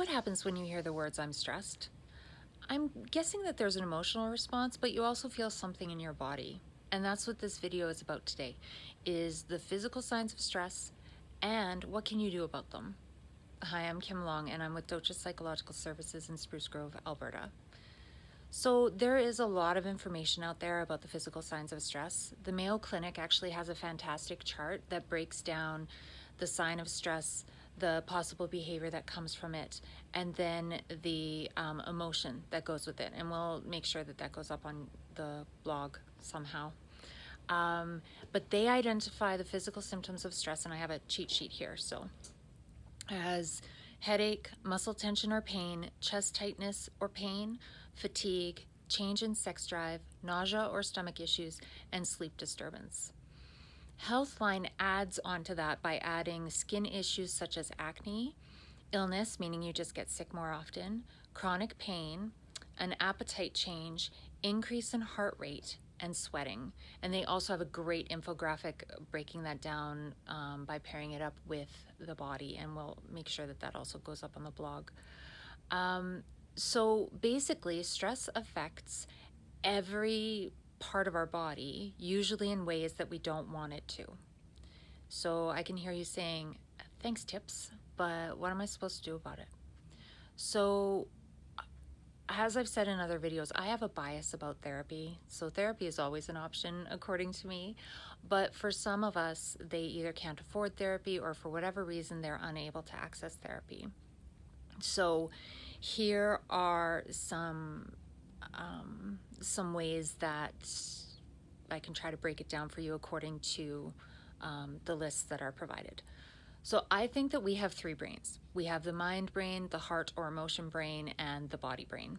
what happens when you hear the words "I'm stressed"? I'm guessing that there's an emotional response, but you also feel something in your body. And that's what this video is about today, is the physical signs of stress and what can you do about them. Hi, I'm Kim Long and I'm with Dochas Psychological Services in Spruce Grove, Alberta. So there is a lot of information out there about the physical signs of stress. The Mayo Clinic actually has a fantastic chart that breaks down the sign of stress, the possible behavior that comes from it, and then the emotion that goes with it. And we'll make sure that that goes up on the blog somehow. But they identify the physical symptoms of stress, and I have a cheat sheet here. So as headache, muscle tension or pain, chest tightness or pain, fatigue, change in sex drive, nausea or stomach issues, and sleep disturbance. Healthline adds onto that by adding skin issues such as acne, illness, meaning you just get sick more often, chronic pain, an appetite change, increase in heart rate, and sweating. And they also have a great infographic breaking that down by pairing it up with the body, and we'll make sure that that also goes up on the blog. So basically, stress affects every part of our body, usually in ways that we don't want it to. So I can hear you saying, thanks, tips, but what am I supposed to do about it? So as I've said in other videos, I have a bias about therapy. So therapy is always an option, according to me. But for some of us, they either can't afford therapy or for whatever reason, they're unable to access therapy. So here are some ways that I can try to break it down for you according to the lists that are provided. So I think that we have three brains. We have the mind brain, the heart or emotion brain, and the body brain.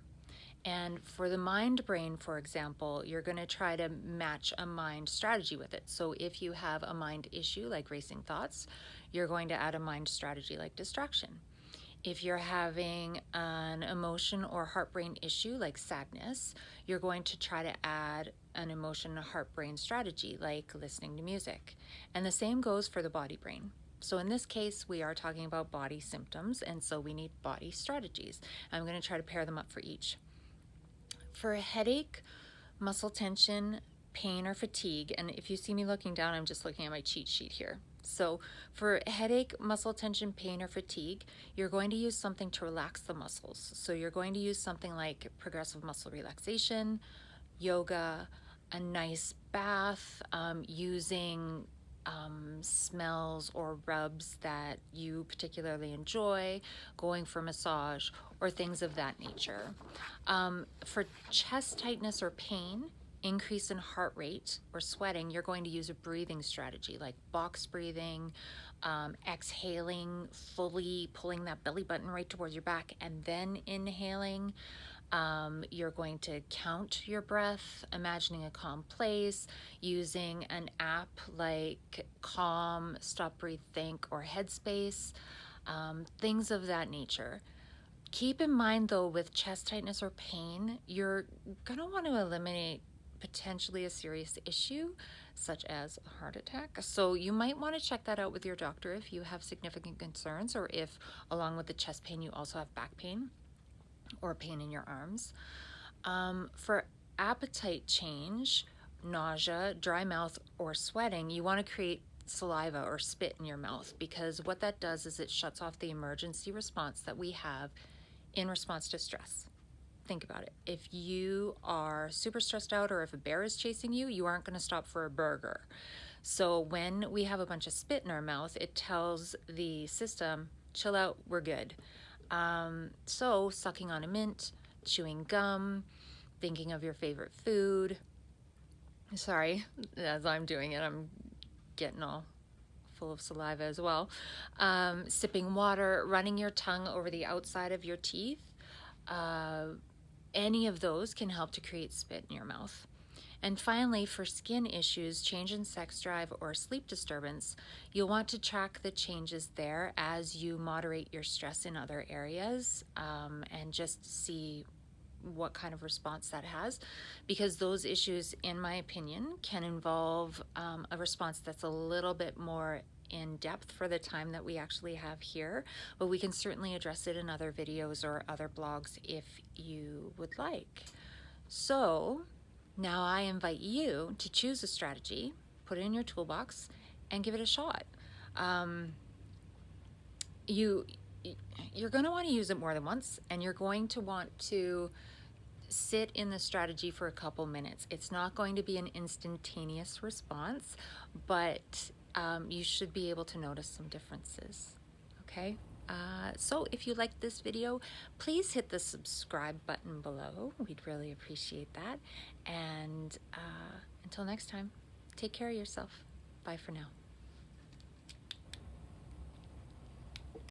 And for the mind brain, for example, you're going to try to match a mind strategy with it. So if you have a mind issue like racing thoughts, you're going to add a mind strategy like distraction. If you're having an emotion or heart-brain issue like sadness, you're going to try to add an emotion heart-brain strategy like listening to music. And the same goes for the body brain. So in this case, we are talking about body symptoms, and so we need body strategies. I'm going to try to pair them up for each. For a headache, muscle tension, pain, or fatigue, and if you see me looking down, I'm just looking at my cheat sheet here. So for headache, muscle tension, pain, or fatigue, you're going to use something to relax the muscles. So you're going to use something like progressive muscle relaxation, yoga, a nice bath, using smells or rubs that you particularly enjoy, going for massage, or things of that nature. For chest tightness or pain, increase in heart rate or sweating, you're going to use a breathing strategy like box breathing, exhaling fully, pulling that belly button right towards your back, and then inhaling. You're going to count your breath, imagining a calm place, using an app like Calm, Stop, Breathe, Think, or Headspace, things of that nature. Keep in mind though, with chest tightness or pain, you're gonna want to eliminate potentially a serious issue such as a heart attack. So you might want to check that out with your doctor if you have significant concerns, or if along with the chest pain you also have back pain or pain in your arms. For appetite change, nausea, dry mouth, or sweating, you want to create saliva or spit in your mouth, because what that does is it shuts off the emergency response that we have in response to stress. Think about it. If you are super stressed out, or if a bear is chasing you, you aren't going to stop for a burger. So when we have a bunch of spit in our mouth, it tells the system, chill out, we're good. So sucking on a mint, chewing gum, thinking of your favorite food. Sorry, as I'm doing it, I'm getting all full of saliva as well. Sipping water, running your tongue over the outside of your teeth. Any of those can help to create spit in your mouth. And finally, for skin issues, change in sex drive, or sleep disturbance, you'll want to track the changes there as you moderate your stress in other areas, and just see what kind of response that has, because those issues, in my opinion, can involve a response that's a little bit more in depth for the time that we actually have here, but we can certainly address it in other videos or other blogs if you would like. So now I invite you to choose a strategy, put it in your toolbox, and give it a shot. You're going to want to use it more than once, and you're going to want to sit in the strategy for a couple minutes. It's not going to be an instantaneous response, but you should be able to notice some differences. Okay? So if you liked this video, please hit the subscribe button below. We'd really appreciate that. And until next time, take care of yourself. Bye for now.